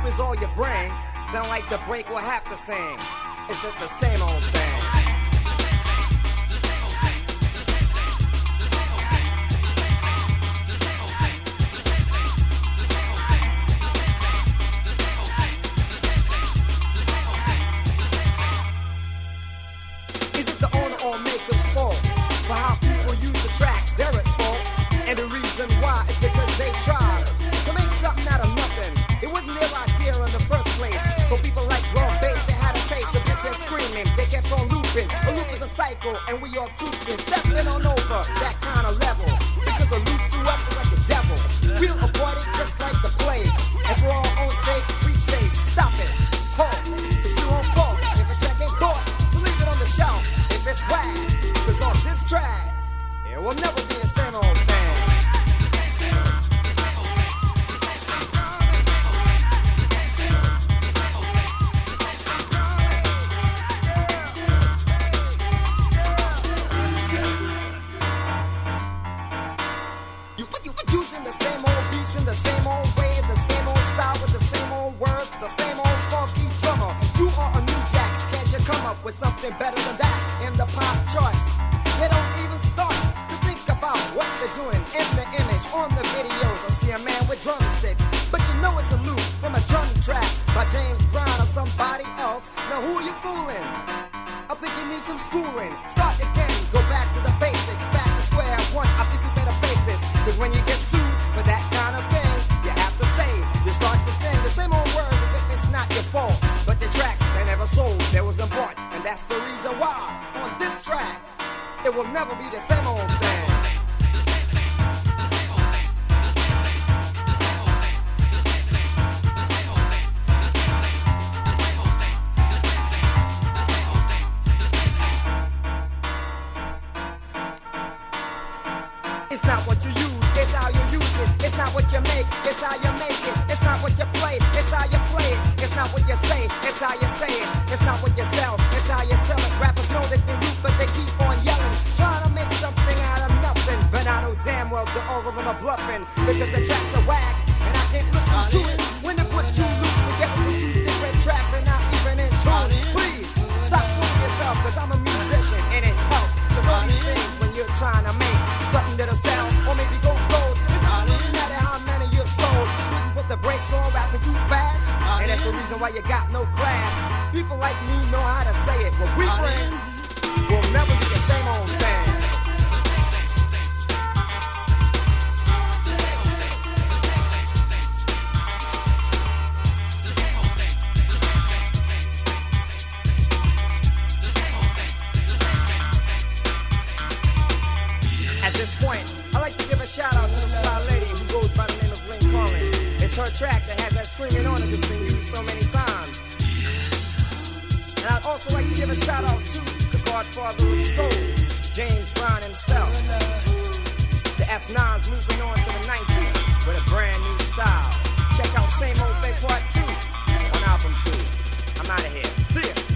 is all you bring, then like the break we'll have to sing. It's just the same old thing. Is it the owner or maker's fault for how people use the tracks? They're at fault, and the reason why is because they tried to make something out of nothing. It wasn't their idea in the first place. So people like drum bass, they had a taste of this and screaming. They kept on looping. A loop is a cycle, and we all trooping, stepping on over that kind of level. Because a loop to us is like the devil. We'll avoid it just like the plague. And for our own sake, we say stop it. Halt. It's your own fault. If a track ain't bought, so leave it on the shelf. If it's whack, 'cause on this track, it will never be the same old thing. Using the same old beats in the same old way, the same old style with the same old words, the same old funky drummer. You are a new jack, can't you come up with something better than that in the pop charts? They don't even start to think about what they're doing in the image on the videos. I see a man with drumsticks, but you know it's a loop from a drum track by James Brown or somebody else. Now who are you fooling? I think you need some schooling. Start again, go back to the basics, back to square one. I think you better face this, 'cause when you get sued for that kind of thing, you have to say, you start to sing the same old words as if it's not your fault. But the tracks, they never sold, they wasn't bought, and that's the reason why on this track, it will never be the same old thing. It's not what you use, it's how you use it. It's not what you make, it's how you make it. It's not what you play, it's how you play it. It's not what you say, it's how you say it. It's not what you sell, it's how you sell it. Rappers know that they loop, but they keep on yelling, trying to make something out of nothing. But I know damn well that all of them are bluffing, because the tracks are whack, and I can't listen to it. When they put two loops together from two different tracks and not even in tune. Please, stop fooling yourself, 'cause I'm a musician, and it helps to know these things when you're trying to make something that'll sell, or maybe go gold. It doesn't really matter how many you've sold. Couldn't put the brakes on rapping too fast, and that's the reason why you got no class. People like me know how to say it. What we bring will never be the same old thing. At this point, I like to give a shout out to the fly lady who goes by the name of Lynn Collins. It's her track that has that screaming on it that's been used so many times. And I'd also like to give a shout out to the godfather of soul, James Brown himself. The F9's moving on to the 90s with a brand new style. Check out Same Old Thing Part 2 on album 2. I'm out of here. See ya.